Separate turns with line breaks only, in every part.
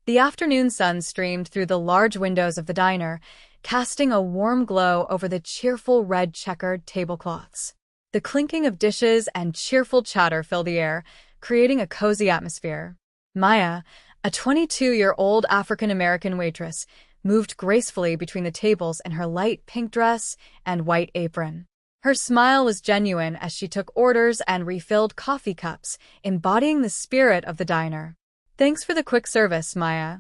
The afternoon sun streamed through the large windows of the diner, casting a warm glow over the cheerful red checkered tablecloths. The clinking of dishes and cheerful chatter filled the air, creating a cozy atmosphere. Maya, a 22-year-old African-American waitress, moved gracefully between the tables in her light pink dress and white apron. Her smile was genuine as she took orders and refilled coffee cups, embodying the spirit of the diner. "Thanks for the quick service, Maya,"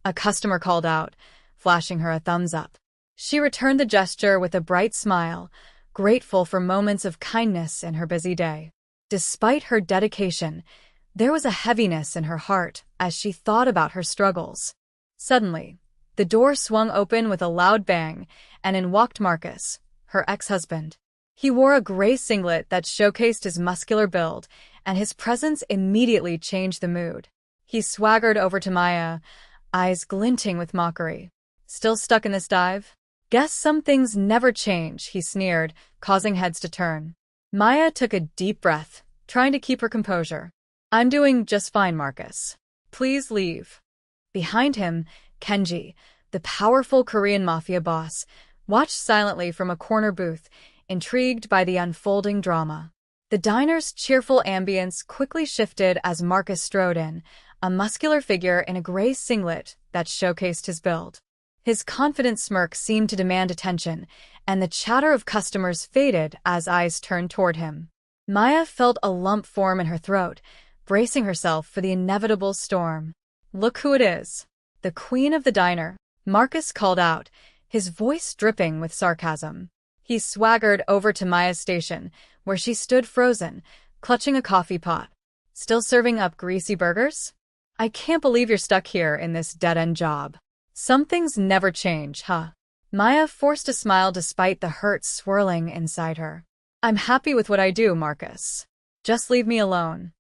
a customer called out, flashing her a thumbs up. She returned the gesture with a bright smile, grateful for moments of kindness in her busy day. Despite her dedication, there was a heaviness in her heart as she thought about her struggles. Suddenly, the door swung open with a loud bang, and in walked Marcus, her ex-husband. He wore a gray singlet that showcased his muscular build, and his presence immediately changed the mood. He swaggered over to Maya, eyes glinting with mockery. "Still stuck in this dive? Guess some things never change," he sneered, causing heads to turn. Maya took a deep breath, trying to keep her composure. "I'm doing just fine, Marcus. Please leave." Behind him, Kenji, the powerful Korean mafia boss, watched silently from a corner booth, intrigued by the unfolding drama. The diner's cheerful ambience quickly shifted as Marcus strode in, a muscular figure in a gray singlet that showcased his build. His confident smirk seemed to demand attention, and the chatter of customers faded as eyes turned toward him. Maya felt a lump form in her throat, bracing herself for the inevitable storm. "Look who it is. The queen of the diner," Marcus called out, his voice dripping with sarcasm. He swaggered over to Maya's station, where she stood frozen, clutching a coffee pot. "Still serving up greasy burgers? I can't believe you're stuck here in this dead-end job. Some things never change, huh?" Maya forced a smile despite the hurt swirling inside her. "I'm happy with what I do, Marcus. Just leave me alone."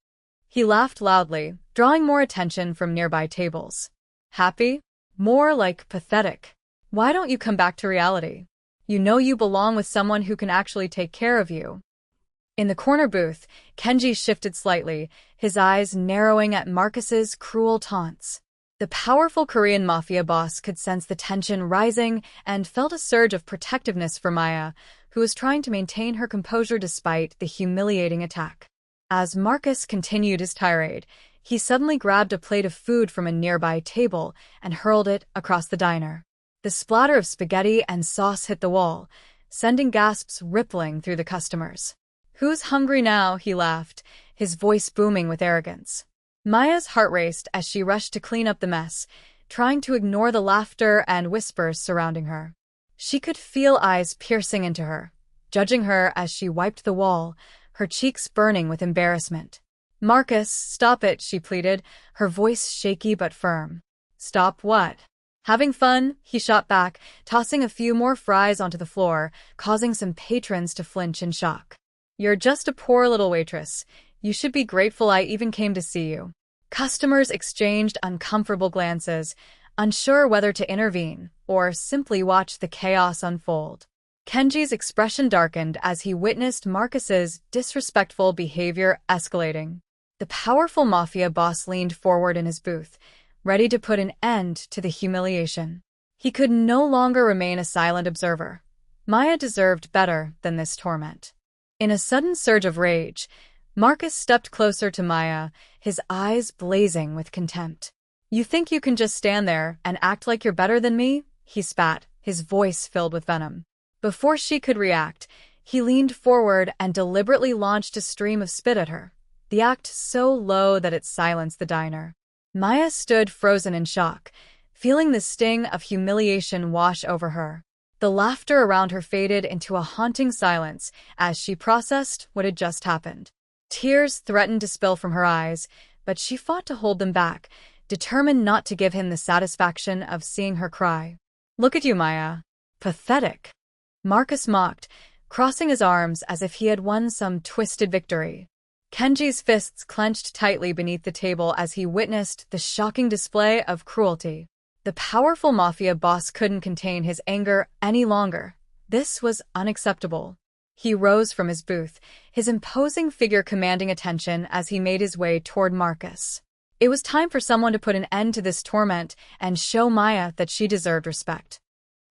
He laughed loudly, drawing more attention from nearby tables. "Happy? More like pathetic. Why don't you come back to reality? You know you belong with someone who can actually take care of you." In the corner booth, Kenji shifted slightly, his eyes narrowing at Marcus's cruel taunts. The powerful Korean mafia boss could sense the tension rising and felt a surge of protectiveness for Maya, who was trying to maintain her composure despite the humiliating attack. As Marcus continued his tirade, he suddenly grabbed a plate of food from a nearby table and hurled it across the diner. The splatter of spaghetti and sauce hit the wall, sending gasps rippling through the customers. "Who's hungry now?" he laughed, his voice booming with arrogance. Maya's heart raced as she rushed to clean up the mess, trying to ignore the laughter and whispers surrounding her. She could feel eyes piercing into her, judging her as she wiped the wall, her cheeks burning with embarrassment. "Marcus, stop it," she pleaded, her voice shaky but firm. "Stop what?" "Having fun?" he shot back, tossing a few more fries onto the floor, causing some patrons to flinch in shock. "You're just a poor little waitress. You should be grateful I even came to see you." Customers exchanged uncomfortable glances, unsure whether to intervene or simply watch the chaos unfold. Kenji's expression darkened as he witnessed Marcus's disrespectful behavior escalating. The powerful mafia boss leaned forward in his booth, ready to put an end to the humiliation. He could no longer remain a silent observer. Maya deserved better than this torment. In a sudden surge of rage, Marcus stepped closer to Maya, his eyes blazing with contempt. "You think you can just stand there and act like you're better than me?" he spat, his voice filled with venom. Before she could react, he leaned forward and deliberately launched a stream of spit at her, the act so low that it silenced the diner. Maya stood frozen in shock, feeling the sting of humiliation wash over her. The laughter around her faded into a haunting silence as she processed what had just happened. Tears threatened to spill from her eyes, but she fought to hold them back, determined not to give him the satisfaction of seeing her cry. "Look at you, Maya. Pathetic." Marcus mocked, crossing his arms as if he had won some twisted victory. Kenji's fists clenched tightly beneath the table as he witnessed the shocking display of cruelty. The powerful mafia boss couldn't contain his anger any longer. This was unacceptable. He rose from his booth, his imposing figure commanding attention as he made his way toward Marcus. It was time for someone to put an end to this torment and show Maya that she deserved respect.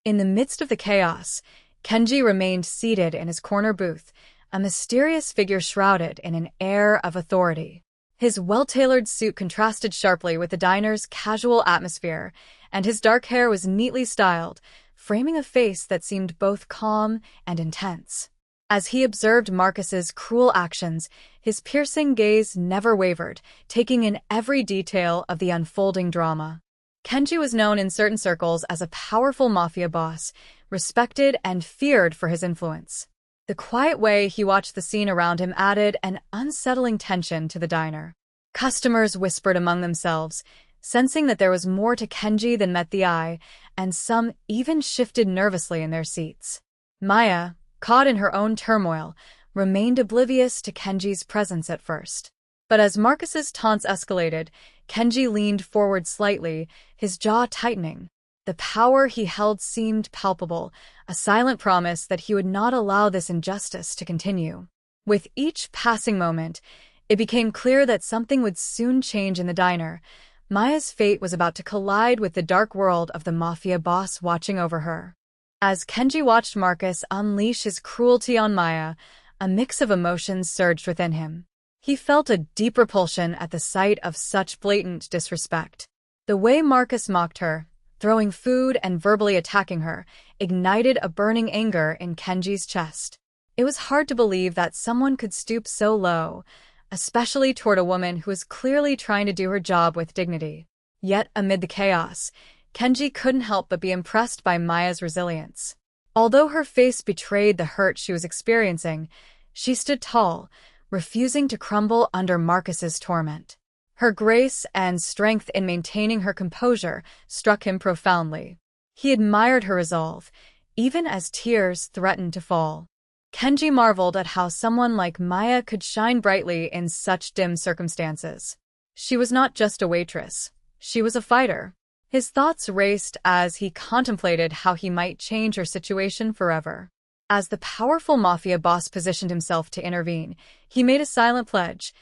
In the midst of the chaos, Kenji remained seated in his corner booth, a mysterious figure shrouded in an air of authority. His well-tailored suit contrasted sharply with the diner's casual atmosphere, and his dark hair was neatly styled, framing a face that seemed both calm and intense. As he observed Marcus's cruel actions, his piercing gaze never wavered, taking in every detail of the unfolding drama. Kenji was known in certain circles as a powerful mafia boss, respected and feared for his influence. The quiet way he watched the scene around him added an unsettling tension to the diner. Customers whispered among themselves, sensing that there was more to Kenji than met the eye, and some even shifted nervously in their seats. Maya, caught in her own turmoil, remained oblivious to Kenji's presence at first. But as Marcus's taunts escalated, Kenji leaned forward slightly, his jaw tightening. The power he held seemed palpable, a silent promise that he would not allow this injustice to continue. With each passing moment, it became clear that something would soon change in the diner. Maya's fate was about to collide with the dark world of the mafia boss watching over her. As Kenji watched Marcus unleash his cruelty on Maya, a mix of emotions surged within him. He felt a deep repulsion at the sight of such blatant disrespect. The way Marcus mocked her, throwing food and verbally attacking her, ignited a burning anger in Kenji's chest. It was hard to believe that someone could stoop so low, especially toward a woman who was clearly trying to do her job with dignity. Yet, amid the chaos, Kenji couldn't help but be impressed by Maya's resilience. Although her face betrayed the hurt she was experiencing, she stood tall, refusing to crumble under Marcus's torment. Her grace and strength in maintaining her composure struck him profoundly. He admired her resolve, even as tears threatened to fall. Kenji marveled at how someone like Maya could shine brightly in such dim circumstances. She was not just a waitress. She was a fighter. His thoughts raced as he contemplated how he might change her situation forever. As the powerful mafia boss positioned himself to intervene, he made a silent pledge.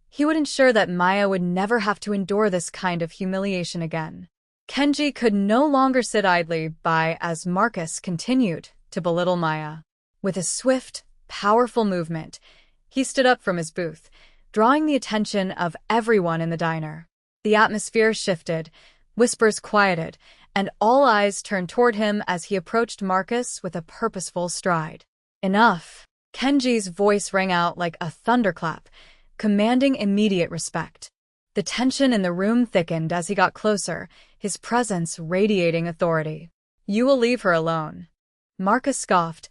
He would ensure that Maya would never have to endure this kind of humiliation again. Kenji could no longer sit idly by as Marcus continued to belittle Maya. With a swift, powerful movement, he stood up from his booth, drawing the attention of everyone in the diner. The atmosphere shifted, whispers quieted, and all eyes turned toward him as he approached Marcus with a purposeful stride. Enough! Kenji's voice rang out like a thunderclap, commanding immediate respect. The tension in the room thickened as he got closer, his presence radiating authority. "You will leave her alone." Marcus scoffed,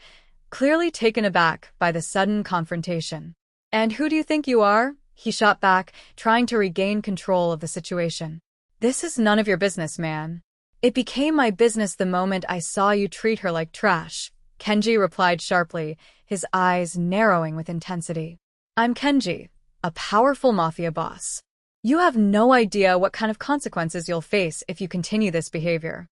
clearly taken aback by the sudden confrontation. "And who do you think you are?" he shot back, trying to regain control of the situation. "This is none of your business, man." "It became my business the moment I saw you treat her like trash," Kenji replied sharply, his eyes narrowing with intensity. "I'm Kenji, a powerful mafia boss. You have no idea what kind of consequences you'll face if you continue this behavior."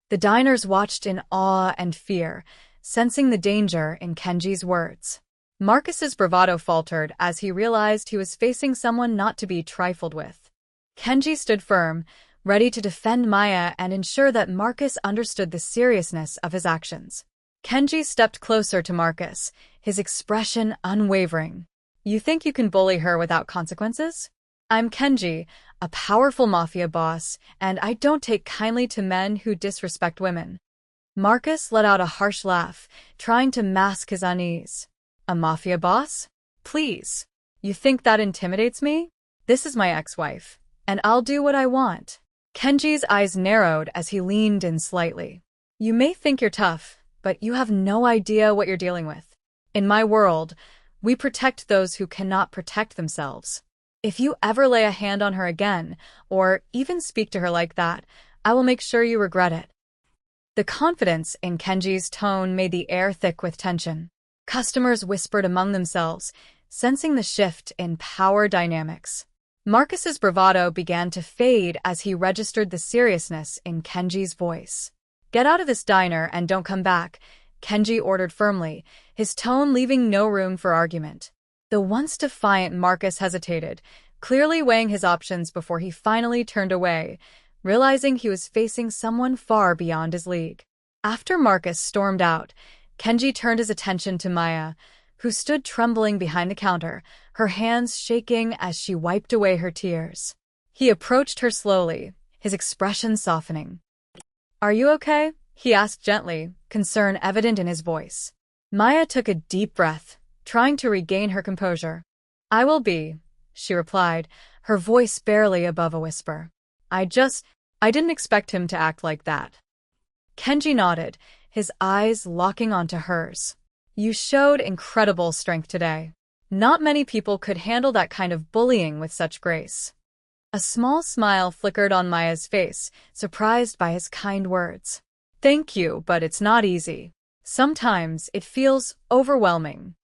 The diners watched in awe and fear, sensing the danger in Kenji's words. Marcus's bravado faltered as he realized he was facing someone not to be trifled with. Kenji stood firm, ready to defend Maya and ensure that Marcus understood the seriousness of his actions. Kenji stepped closer to Marcus, his expression unwavering. "You think you can bully her without consequences? I'm Kenji, a powerful mafia boss, and I don't take kindly to men who disrespect women." Marcus let out a harsh laugh, trying to mask his unease. "A mafia boss? Please. You think that intimidates me? This is my ex-wife, and I'll do what I want." Kenji's eyes narrowed as he leaned in slightly. "You may think you're tough, but you have no idea what you're dealing with. In my world, we protect those who cannot protect themselves. If you ever lay a hand on her again, or even speak to her like that, I will make sure you regret it." The confidence in Kenji's tone made the air thick with tension. Customers whispered among themselves, sensing the shift in power dynamics. Marcus's bravado began to fade as he registered the seriousness in Kenji's voice. "Get out of this diner and don't come back," Kenji ordered firmly, his tone leaving no room for argument. The once defiant Marcus hesitated, clearly weighing his options before he finally turned away, realizing he was facing someone far beyond his league. After Marcus stormed out, Kenji turned his attention to Maya, who stood trembling behind the counter, her hands shaking as she wiped away her tears. He approached her slowly, his expression softening. "Are you okay?" he asked gently, concern evident in his voice. Maya took a deep breath, trying to regain her composure. "I will be," she replied, her voice barely above a whisper. I didn't expect him to act like that." Kenji nodded, his eyes locking onto hers. "You showed incredible strength today. Not many people could handle that kind of bullying with such grace." A small smile flickered on Maya's face, surprised by his kind words. "Thank you, but it's not easy. Sometimes it feels overwhelming."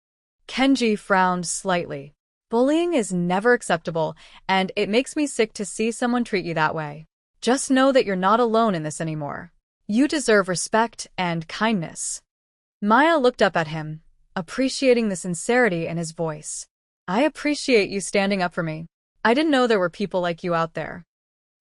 Kenji frowned slightly. "Bullying is never acceptable, and it makes me sick to see someone treat you that way. Just know that you're not alone in this anymore. You deserve respect and kindness." Maya looked up at him, appreciating the sincerity in his voice. "I appreciate you standing up for me. I didn't know there were people like you out there."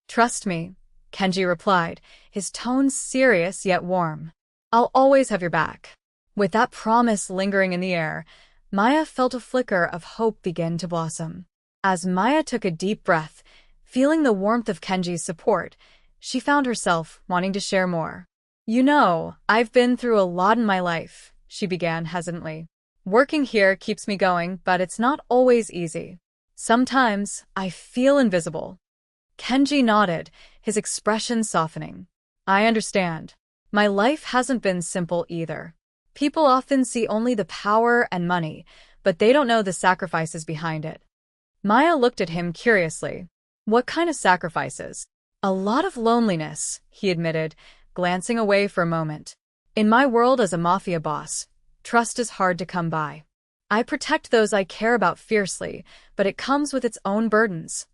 "Trust me," Kenji replied, his tone serious yet warm. "I'll always have your back." With that promise lingering in the air, Maya felt a flicker of hope begin to blossom. As Maya took a deep breath, feeling the warmth of Kenji's support, she found herself wanting to share more. "You know, I've been through a lot in my life," she began hesitantly. "Working here keeps me going, but it's not always easy. Sometimes I feel invisible." Kenji nodded, his expression softening. "I understand. My life hasn't been simple either. People often see only the power and money, but they don't know the sacrifices behind it." Maya looked at him curiously. "What kind of sacrifices?" "A lot of loneliness," he admitted, glancing away for a moment. "In my world as a mafia boss, trust is hard to come by. I protect those I care about fiercely, but it comes with its own burdens."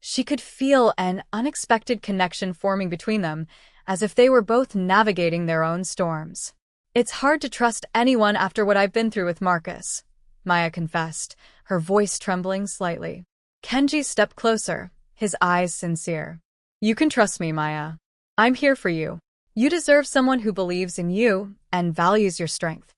She could feel an unexpected connection forming between them, as if they were both navigating their own storms. "It's hard to trust anyone after what I've been through with Marcus," Maya confessed, her voice trembling slightly. Kenji stepped closer, his eyes sincere. "You can trust me, Maya. I'm here for you. You deserve someone who believes in you and values your strength."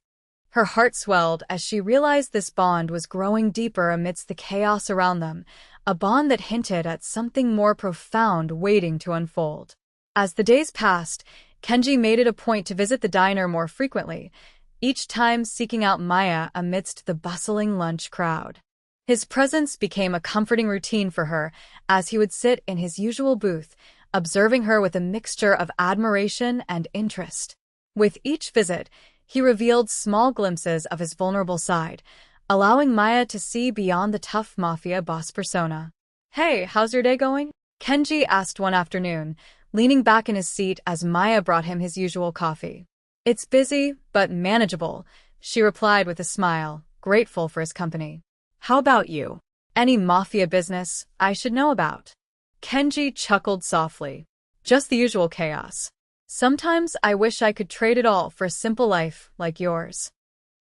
Her heart swelled as she realized this bond was growing deeper amidst the chaos around them, a bond that hinted at something more profound waiting to unfold. As the days passed, Kenji made it a point to visit the diner more frequently, each time seeking out Maya amidst the bustling lunch crowd. His presence became a comforting routine for her as he would sit in his usual booth, observing her with a mixture of admiration and interest. With each visit, he revealed small glimpses of his vulnerable side, allowing Maya to see beyond the tough mafia boss persona. "Hey, how's your day going?" Kenji asked one afternoon, leaning back in his seat as Maya brought him his usual coffee. "It's busy, but manageable," she replied with a smile, grateful for his company. "How about you? Any mafia business I should know about?" Kenji chuckled softly. "Just the usual chaos. Sometimes I wish I could trade it all for a simple life like yours."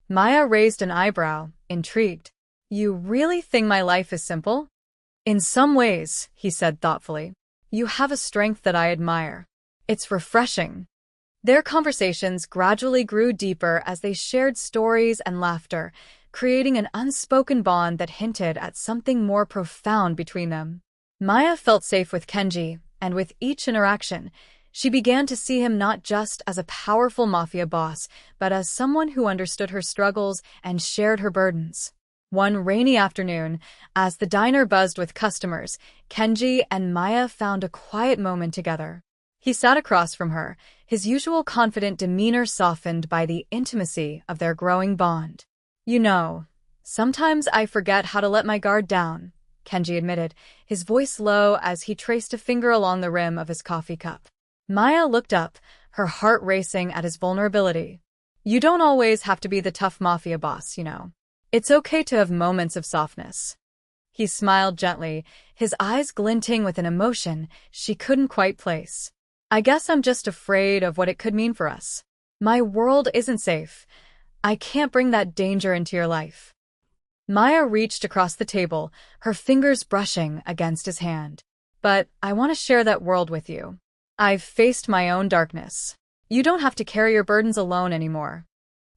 Maya raised an eyebrow, intrigued. "You really think my life is simple?" "In some ways," he said thoughtfully. "You have a strength that I admire. It's refreshing." Their conversations gradually grew deeper as they shared stories and laughter, creating an unspoken bond that hinted at something more profound between them. Maya felt safe with Kenji, and with each interaction, she began to see him not just as a powerful mafia boss, but as someone who understood her struggles and shared her burdens. One rainy afternoon, as the diner buzzed with customers, Kenji and Maya found a quiet moment together. He sat across from her, his usual confident demeanor softened by the intimacy of their growing bond. "You know, sometimes I forget how to let my guard down," Kenji admitted, his voice low as he traced a finger along the rim of his coffee cup. Maya looked up, her heart racing at his vulnerability. "You don't always have to be the tough mafia boss, you know. It's okay to have moments of softness." He smiled gently, his eyes glinting with an emotion she couldn't quite place. "I guess I'm just afraid of what it could mean for us. My world isn't safe. I can't bring that danger into your life." Maya reached across the table, her fingers brushing against his hand. But I want to share that world with you. I've faced my own darkness. You don't have to carry your burdens alone anymore.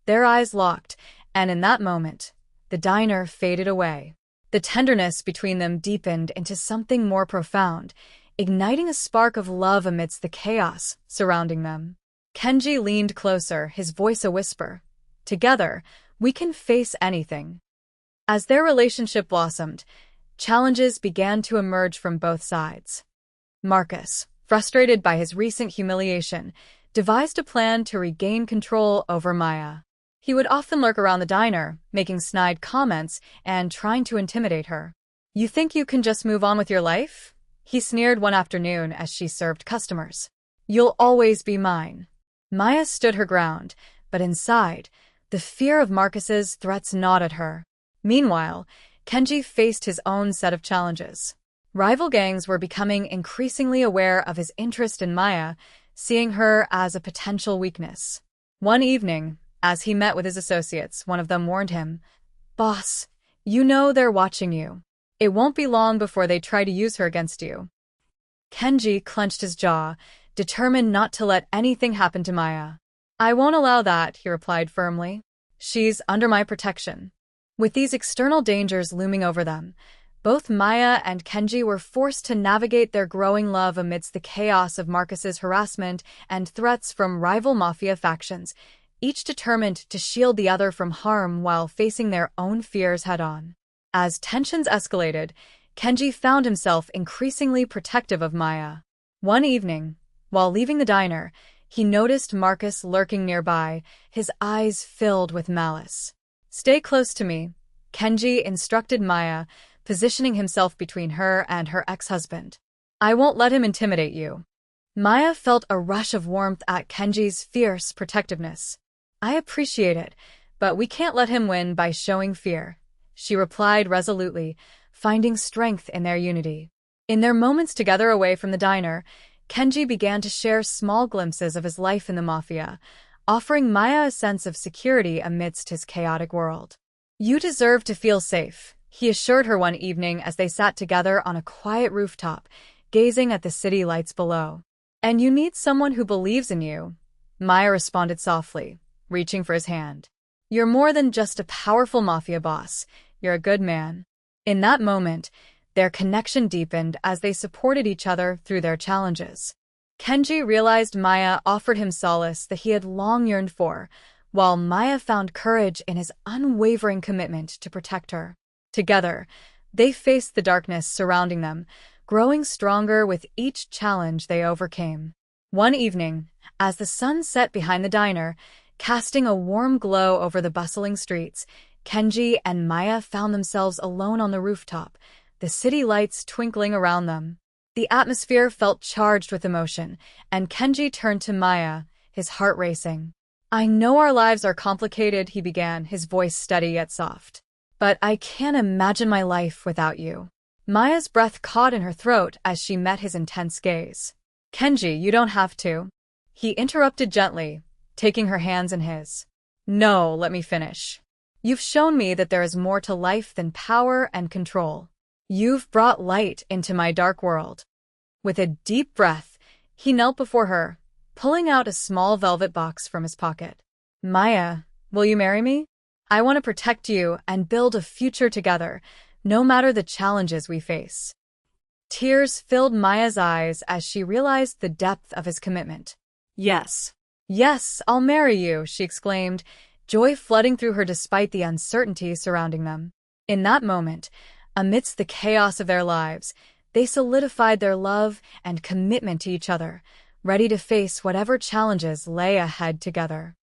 Their eyes locked, and in that moment, the diner faded away. The tenderness between them deepened into something more profound, igniting a spark of love amidst the chaos surrounding them. Kenji leaned closer, his voice a whisper. Together, we can face anything. As their relationship blossomed, challenges began to emerge from both sides. Marcus, frustrated by his recent humiliation, devised a plan to regain control over Maya. He would often lurk around the diner, making snide comments and trying to intimidate her. "You think you can just move on with your life?" he sneered one afternoon as she served customers. "You'll always be mine." Maya stood her ground, but inside, the fear of Marcus's threats gnawed at her. Meanwhile, Kenji faced his own set of challenges. Rival gangs were becoming increasingly aware of his interest in Maya, seeing her as a potential weakness. One evening, as he met with his associates, one of them warned him, "Boss, you know they're watching you. It won't be long before they try to use her against you." Kenji clenched his jaw, determined not to let anything happen to Maya. "I won't allow that," he replied firmly. "She's under my protection." With these external dangers looming over them, both Maya and Kenji were forced to navigate their growing love amidst the chaos of Marcus's harassment and threats from rival mafia factions, each determined to shield the other from harm while facing their own fears head-on. As tensions escalated, Kenji found himself increasingly protective of Maya. One evening, while leaving the diner, he noticed Marcus lurking nearby, his eyes filled with malice. "Stay close to me," Kenji instructed Maya, positioning himself between her and her ex-husband. "I won't let him intimidate you." Maya felt a rush of warmth at Kenji's fierce protectiveness. "I appreciate it, but we can't let him win by showing fear," she replied resolutely, finding strength in their unity. In their moments together away from the diner, Kenji began to share small glimpses of his life in the mafia, offering Maya a sense of security amidst his chaotic world. "You deserve to feel safe," he assured her one evening as they sat together on a quiet rooftop, gazing at the city lights below. "And you need someone who believes in you," Maya responded softly, reaching for his hand. "You're more than just a powerful mafia boss, you're a good man." In that moment, their connection deepened as they supported each other through their challenges. Kenji realized Maya offered him solace that he had long yearned for, while Maya found courage in his unwavering commitment to protect her. Together, they faced the darkness surrounding them, growing stronger with each challenge they overcame. One evening, as the sun set behind the diner, casting a warm glow over the bustling streets, Kenji and Maya found themselves alone on the rooftop, the city lights twinkling around them. The atmosphere felt charged with emotion, and Kenji turned to Maya, his heart racing. "I know our lives are complicated," he began, his voice steady yet soft. "But I can't imagine my life without you." Maya's breath caught in her throat as she met his intense gaze. "Kenji, you don't have to," he interrupted gently, taking her hands in his. "No, let me finish. You've shown me that there is more to life than power and control. You've brought light into my dark world." With a deep breath, he knelt before her, pulling out a small velvet box from his pocket. "Maya, will you marry me? I want to protect you and build a future together, no matter the challenges we face." Tears filled Maya's eyes as she realized the depth of his commitment. "Yes. Yes, I'll marry you," she exclaimed, joy flooding through her despite the uncertainty surrounding them. In that moment, amidst the chaos of their lives, they solidified their love and commitment to each other, ready to face whatever challenges lay ahead together.